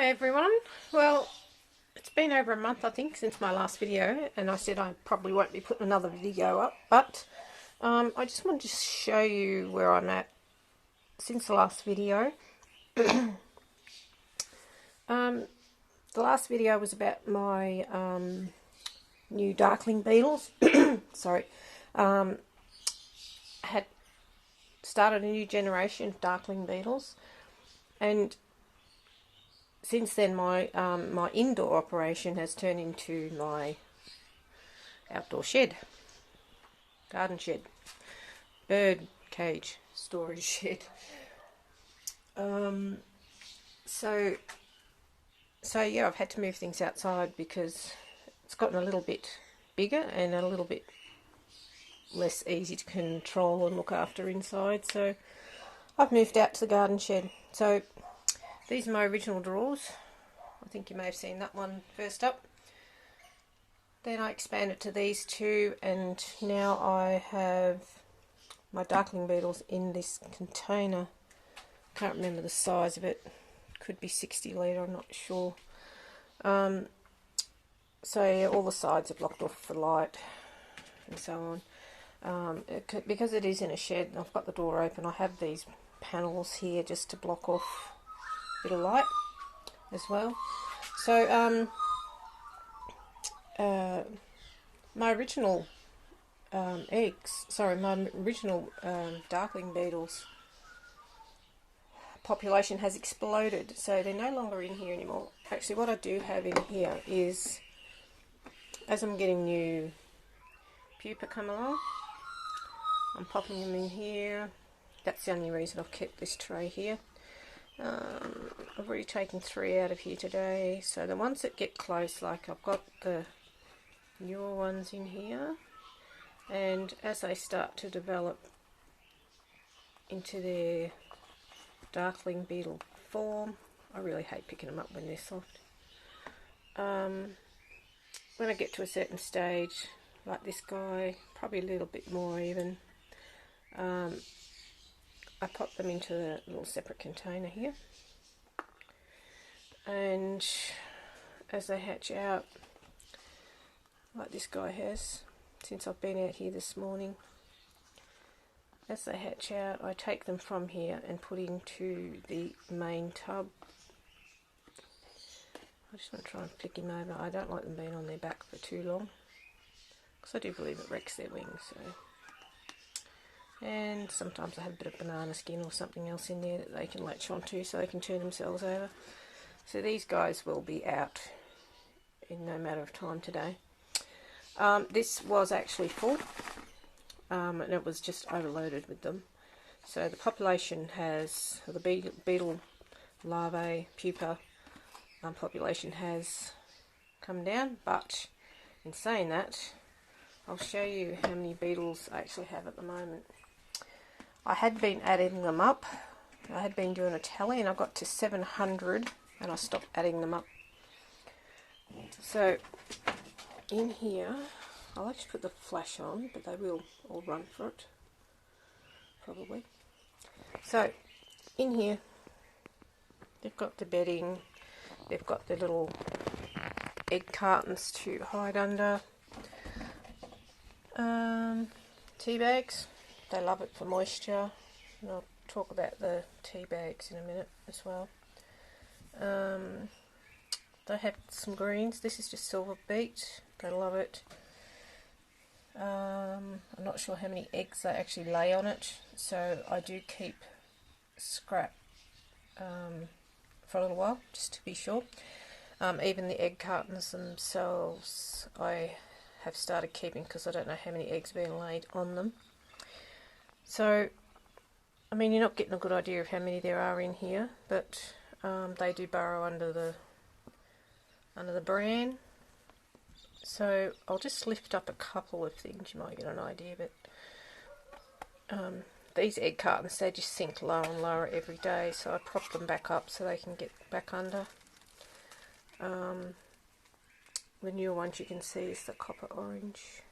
Hi everyone. Well, it's been over a month I think since my last video, and I said I probably won't be putting another video up, but I just wanted to show you where I'm at since the last video. The last video was about my new Darkling beetles. Sorry. Had started a new generation of Darkling beetles, and since then my my indoor operation has turned into my outdoor shed, garden shed, bird cage, storage shed. So yeah, I've had to move things outside because it's gotten a little bit bigger and a little bit less easy to control and look after inside. So I've moved out to the garden shed. So these are my original drawers. I think you may have seen that one first up. Then I expanded to these two, and now I have my Darkling beetles in this container. Can't remember the size of it. Could be 60 litre, I'm not sure. So yeah, all the sides are blocked off for light and so on. Because it is in a shed, I've got the door open. I have these panels here just to block off a bit of light as well. So my original my original Darkling beetles population has exploded, so they're no longer in here anymore. Actually, what I do have in here is, as I'm getting new pupa come along, I'm popping them in here. That's the only reason I've kept this tray here. I've already taken 3 out of here today, so the ones that get close, like I've got the newer ones in here, and as they start to develop into their Darkling beetle form, I really hate picking them up when they're soft. When I get to a certain stage, like this guy, probably a little bit more even, I pop them into a little separate container here, and as they hatch out, like this guy has, since I've been out here this morning, as they hatch out, I take them from here and put into the main tub. I just want to try and flick him over. I don't like them being on their back for too long, because I do believe it wrecks their wings. So, and sometimes I have a bit of banana skin or something else in there that they can latch onto so they can turn themselves over. So these guys will be out in no matter of time today. This was actually full, and it was just overloaded with them. So the population has, the beetle larvae, pupa population has come down, but in saying that, I'll show you how many beetles I actually have at the moment. I had been adding them up. I had been doing a tally, and I got to 700, and I stopped adding them up. So in here, I'll actually put the flash on, but they will all run for it, probably. So in here, they've got the bedding, they've got the little egg cartons to hide under, tea bags. They love it for moisture, and I'll talk about the tea bags in a minute as well. They have some greens. This is just silver beet. They love it. I'm not sure how many eggs they actually lay on it, so I do keep scrap for a little while, just to be sure. Even the egg cartons themselves I have started keeping, because I don't know how many eggs are being laid on them. So, I mean, you're not getting a good idea of how many there are in here, but they do burrow under the bran. So I'll just lift up a couple of things, you might get an idea, but these egg cartons, they just sink lower and lower every day, so I prop them back up so they can get back under. The newer ones you can see is the copper orange.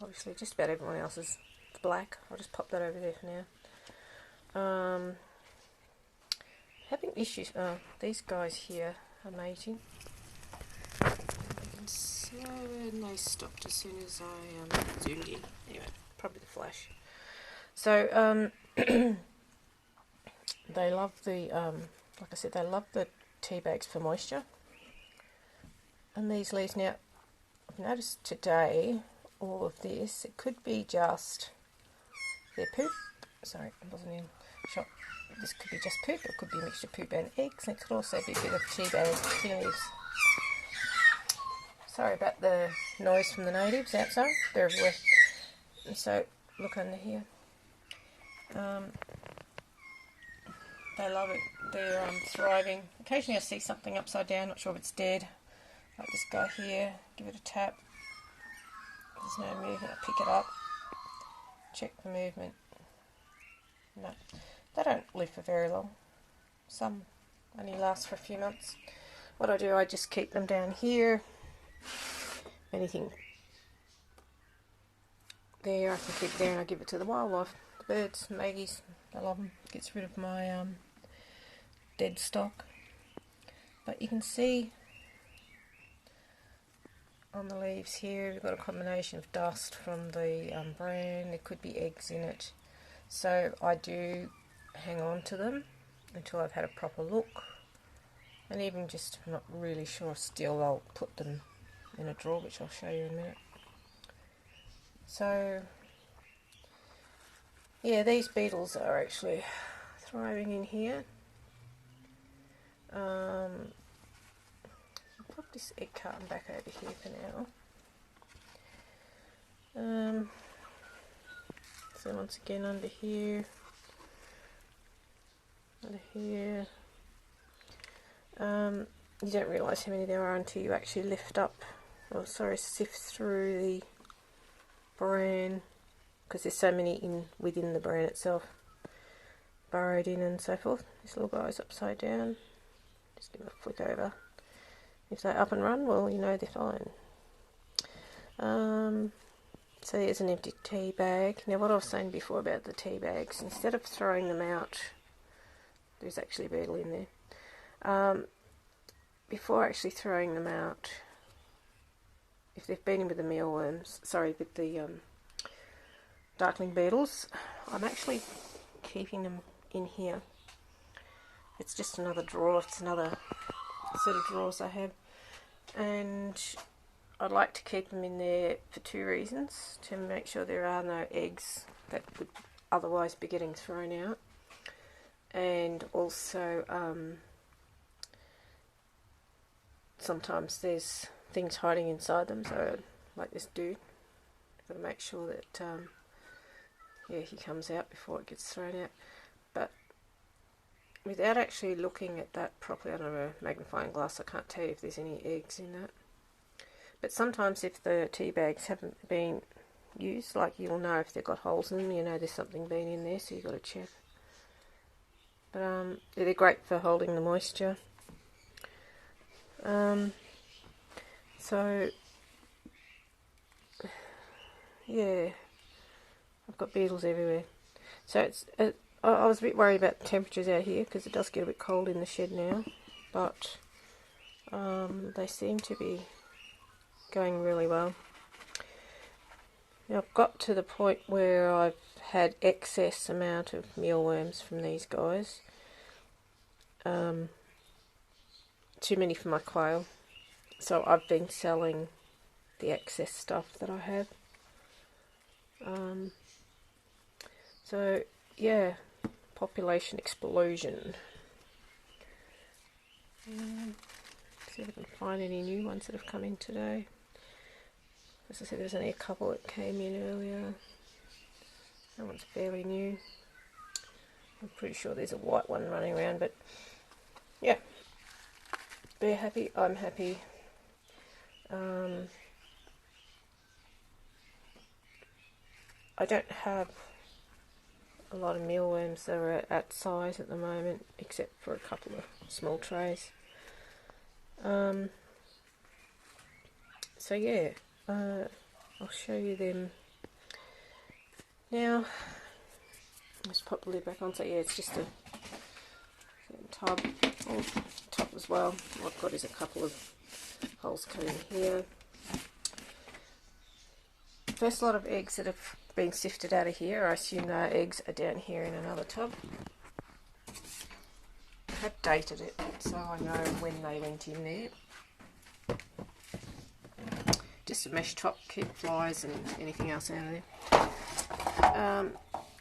Obviously just about everyone else is black. I'll just pop that over there for now. having issues. These guys here are mating. So they stopped as soon as I zoomed in. Anyway, probably the flash. So they love the like I said, they love the tea bags for moisture. And these leaves now, I've noticed today, all of this, it could be just their poop. Sorry, I wasn't in shot. This could be just poop, it could be a mixture of poop and eggs, and it could also be a bit of tea leaves. Sorry about the noise from the natives outside, they're everywhere. And so, look under here. They love it, they're thriving. Occasionally I see something upside down, not sure if it's dead. Like this guy here, give it a tap. There's no movement, I pick it up, check the movement. No, they don't live for very long. Some only last for a few months. What I do, I just keep them down here. Anything there, I can keep it there and I give it to the wildlife. The birds, maggies, they love them. Gets rid of my dead stock. But you can see on the leaves here, we've got a combination of dust from the bran. There could be eggs in it. So I do hang on to them until I've had a proper look. And even just I'm not really sure still, I'll put them in a drawer, which I'll show you in a minute. So yeah, these beetles are actually thriving in here. I'll put this egg carton back over here for now. So once again under here, you don't realise how many there are until you actually lift up, sift through the bran, because there's so many within the bran itself, burrowed in and so forth. This little guy's upside down. Just give it a flick over. If they up and run, well, you know they're fine. So there's an empty tea bag. Now what I was saying before about the tea bags, instead of throwing them out, there's actually a beetle in there. Before actually throwing them out, if they've been in with the mealworms, with the Darkling beetles, I'm actually keeping them in here. It's just another drawer, it's another set of drawers I have, and I'd like to keep them in there for two reasons: to make sure there are no eggs that would otherwise be getting thrown out, and also sometimes there's things hiding inside them, so like this dude, I've got to make sure that yeah, he comes out before it gets thrown out. But without actually looking at that properly under a magnifying glass, I can't tell you if there's any eggs in that. But sometimes if the tea bags haven't been used, like you'll know if they've got holes in them, you know there's something been in there, so you've got to check. But they're great for holding the moisture. So yeah, I've got beetles everywhere. So it's I was a bit worried about the temperatures out here because it does get a bit cold in the shed now, but they seem to be going really well. Now I've got to the point where I've had excess amount of mealworms from these guys. Too many for my quail, so I've been selling the excess stuff that I have. So yeah, population explosion. See if I can find any new ones that have come in today. As I said, there's only a couple that came in earlier. That one's fairly new. I'm pretty sure there's a white one running around, but yeah, they're happy, I'm happy. I don't have a lot of mealworms that are at size at the moment, except for a couple of small trays. So yeah, I'll show you them now. Let's pop the lid back on. So yeah, it's just a tub, or top as well. What I've got is a couple of holes cut in here. First lot of eggs that have been sifted out of here, I assume their eggs are down here in another tub. I have dated it so I know when they went in there. Just a mesh top, keep flies and anything else out of there.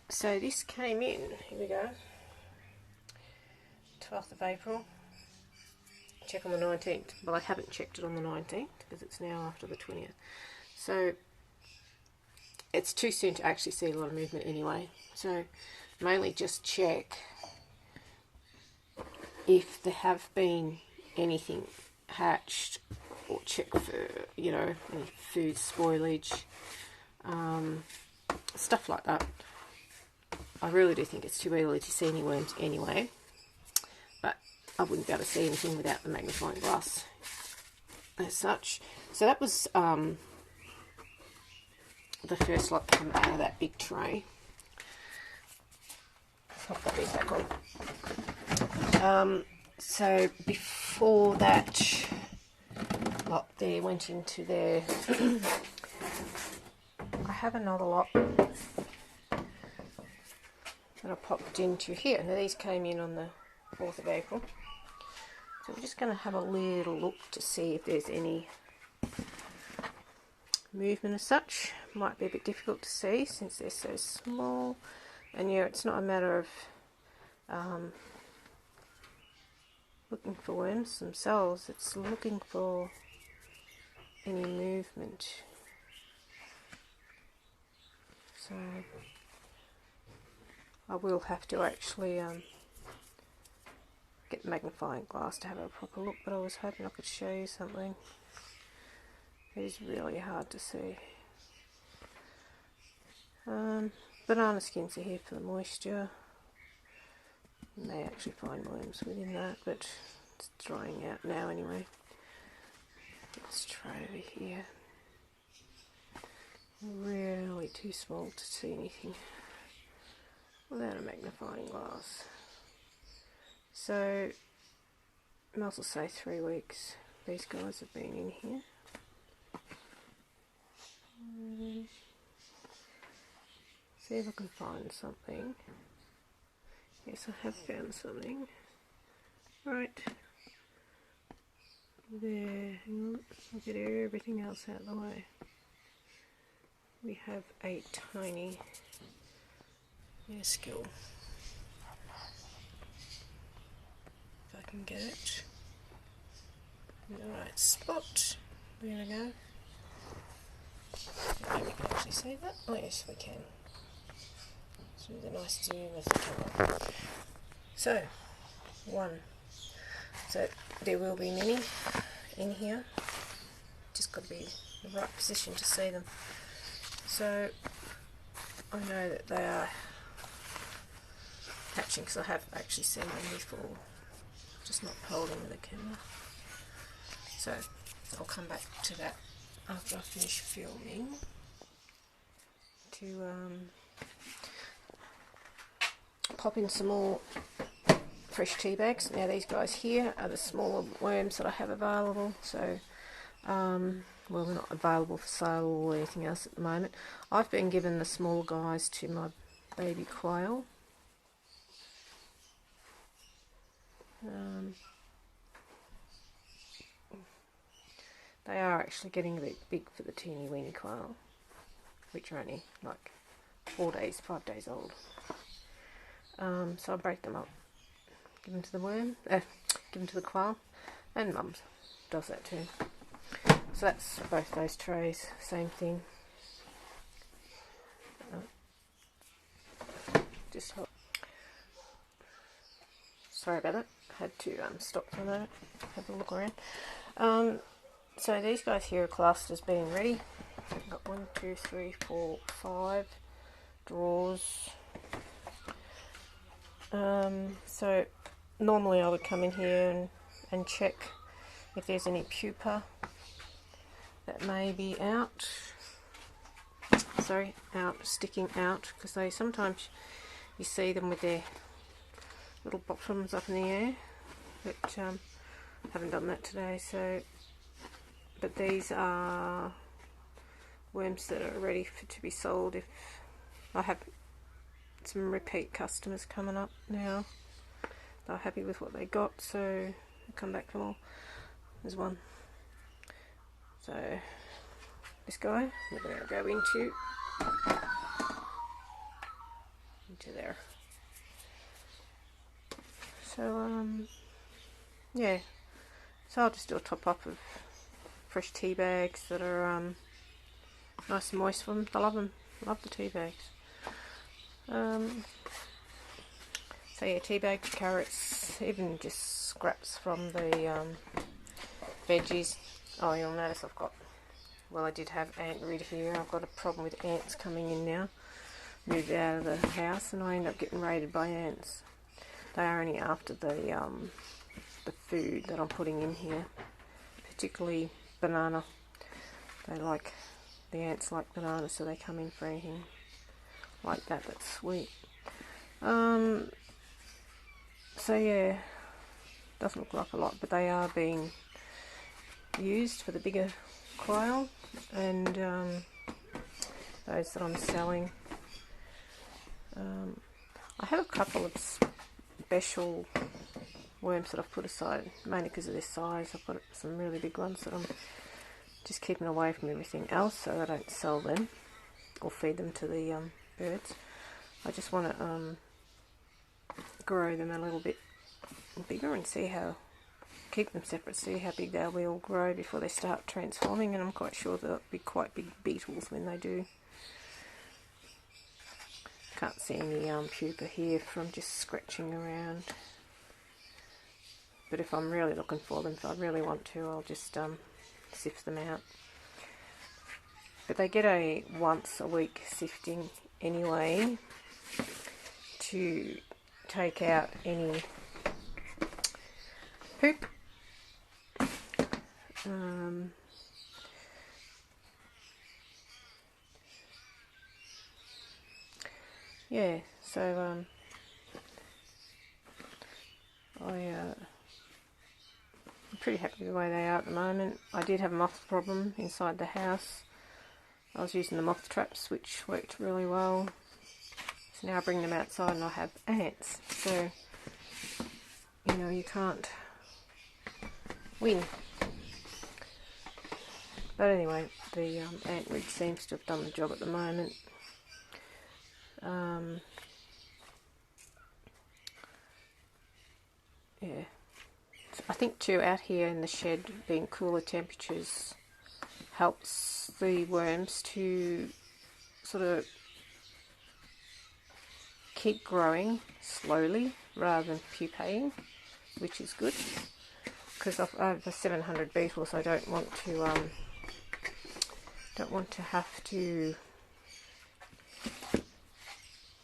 So this came in, here we go, 12th of April. Check on the 19th. Well, I haven't checked it on the 19th because it's now after the 20th. So it's too soon to actually see a lot of movement anyway. So mainly just check if there have been anything hatched, or check for, you know, any food spoilage, stuff like that. I really do think it's too early to see any worms anyway, but I wouldn't be able to see anything without the magnifying glass as such. So that was the first lot to come out of that big tray. I'll put these back on. So before that lot there went into there, I have another lot that I popped into here. Now these came in on the 4th of April. So we're just going to have a little look to see if there's any movement as such. Might be a bit difficult to see since they're so small. And yeah, it's not a matter of looking for worms themselves, it's looking for any movement. So I will have to actually get the magnifying glass to have a proper look, but I was hoping I could show you something. It is really hard to see. Banana skins are here for the moisture. You may actually find worms within that, but it's drying out now anyway. Let's try over here. Really too small to see anything without a magnifying glass. So, I might as well say 3 weeks these guys have been in here. See if I can find something. Yes, I have found something. Right. There. Hang on. I'll get everything else out of the way. We have a tiny skill. If I can get it in the right spot. There we go. Maybe we can actually see that. Oh yes, we can. So with a nice zoom of the camera. So, one. So there will be many in here. Just got to be in the right position to see them. So I know that they are hatching because I have actually seen them before, just not holding with the camera. So I'll come back to that after I finish filming to pop in some more fresh tea bags. Now these guys here are the smaller worms that I have available, so well, they're not available for sale or anything else at the moment. I've been given the smaller guys to my baby quail. They are actually getting a bit big for the teeny weeny quail, which are only like 5 days old. So I'll break them up, give them to the worm, give them to the quail, and Mum does that too. So that's both those trays, same thing. Just sorry about that. Had to stop for a moment, have a look around. So these guys here are classed as being ready. I've got 1, 2, 3, 4, 5 drawers. So normally I would come in here and check if there's any pupa that may be out. Sorry, sticking out, because they sometimes you see them with their little bottoms up in the air, but haven't done that today. So, but these are worms that are ready to be sold. If I have some repeat customers coming up now, they're happy with what they got, so I'll come back for more. There's one. So this guy we're going to go into there. So yeah, so I'll just do a top up of fresh tea bags that are nice and moist for them. I love them. Love the tea bags. So yeah, tea bags, carrots, even just scraps from the veggies. Oh, you'll notice I've got, well, I did have ant rid here. I've got a problem with ants coming in now. Moved out of the house and I end up getting raided by ants. They are only after the food that I'm putting in here, particularly banana. The ants like banana, so they come in for anything like that that's sweet. So yeah, doesn't look like a lot, but they are being used for the bigger quail and those that I'm selling. I have a couple of special worms that I've put aside, mainly because of their size. I've got some really big ones that I'm just keeping away from everything else so I don't sell them or feed them to the birds. I just want to grow them a little bit bigger and keep them separate, see how big they will grow before they start transforming, and I'm quite sure they'll be quite big beetles when they do. Can't see any pupa here from just scratching around, but if I'm really looking for them, if I really want to, I'll just sift them out. But they get a once a week sifting anyway to take out any poop. Yeah, so I'm pretty happy with the way they are at the moment. I did have a moth problem inside the house. I was using the moth traps, which worked really well. So now I bring them outside and I have ants. So, you know, you can't win. But anyway, the ant rig seems to have done the job at the moment. Yeah, I think too, out here in the shed, being cooler temperatures helps the worms to sort of keep growing slowly rather than pupating, which is good, because I've over 700 beetles. I don't want to have to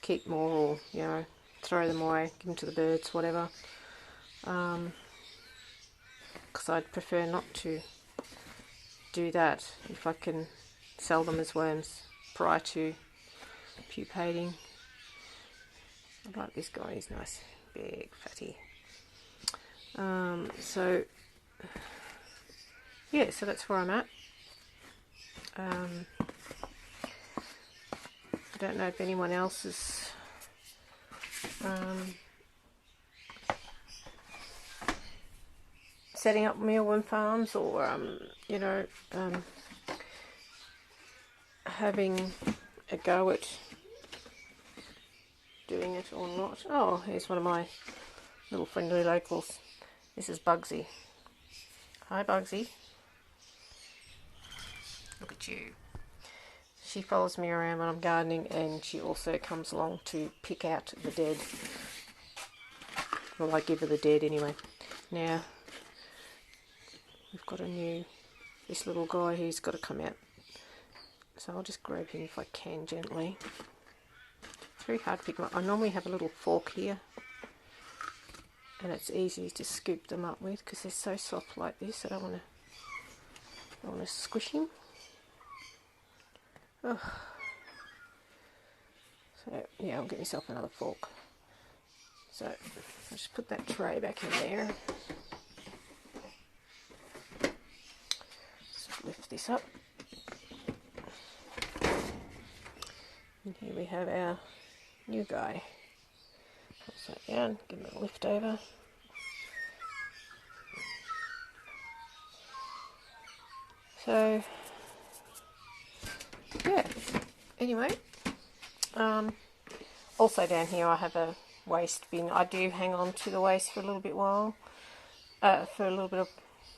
keep more, or you know, throw them away, give them to the birds, whatever. Because I'd prefer not to do that if I can sell them as worms prior to pupating. I like this guy, he's nice, big, fatty. So yeah, so that's where I'm at. I don't know if anyone else is setting up mealworm farms, or you know, having a go at doing it or not. Oh, here's one of my little friendly locals. This is Bugsy. Hi Bugsy. Look at you. She follows me around when I'm gardening, and she also comes along to pick out the dead. Well, I give her the dead anyway. Now, we've got this little guy, he's got to come out. So I'll just grab him if I can gently. It's very hard to pick them up. I normally have a little fork here, and it's easy to scoop them up with because they're so soft like this. I don't want to squish him. Oh. So yeah, I'll get myself another fork. So I'll just put that tray back in there. Just lift this up. And here we have our new guy. Press that down, give him a lift over. So, yeah, anyway, also down here I have a waste bin. I do hang on to the waste for a little bit of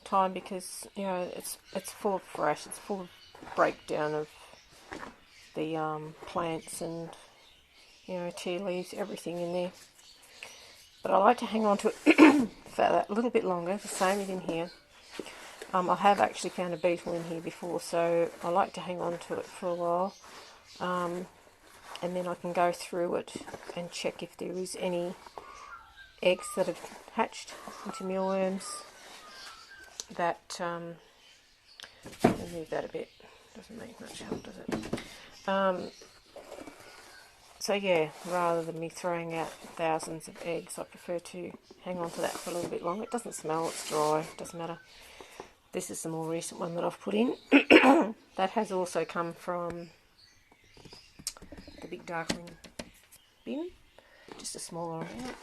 time, because, you know, it's full of fresh, it's full of breakdown of the plants and, you know, tea leaves, everything in there. But I like to hang on to it for that little bit longer. The same is in here. I have actually found a beetle in here before, so I like to hang on to it for a while, and then I can go through it and check if there is any eggs that have hatched into mealworms. That I'll move that a bit. Doesn't make much help, does it? So yeah, rather than me throwing out thousands of eggs, I prefer to hang on to that for a little bit longer. It doesn't smell, it's dry, doesn't matter. This is the more recent one that I've put in. That has also come from the big Darkling bin, just a smaller amount.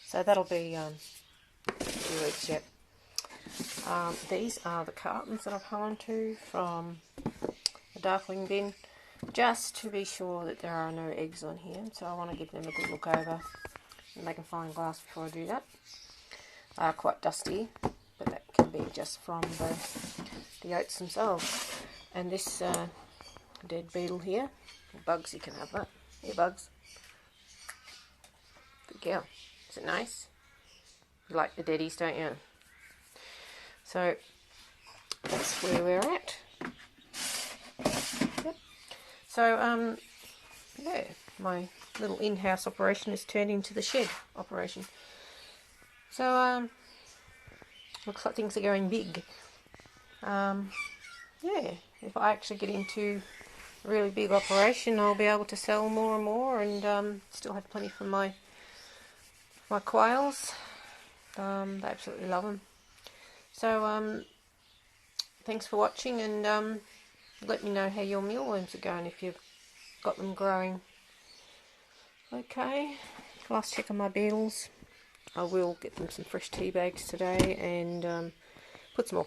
So that'll be a few weeks yet. These are the cartons that I've hung on to from the Darkling bin, just to be sure that there are no eggs on here. So I want to give them a good look over and make a fine glass before I do that. They are quite dusty, but that can be just from the oats themselves. And this dead beetle here, bugs, you can have that. Here, bugs. Good girl. Is it nice? You like the deadies, don't you? So that's where we're at. Yep. So yeah, my little in-house operation has turned into the shed operation. So looks like things are going big. Yeah, if I actually get into a really big operation, I'll be able to sell more and more, and still have plenty for my quails. They absolutely love them. So thanks for watching, and let me know how your mealworms are going if you've got them growing. Okay, last check on my beetles. I will get them some fresh tea bags today, and put some more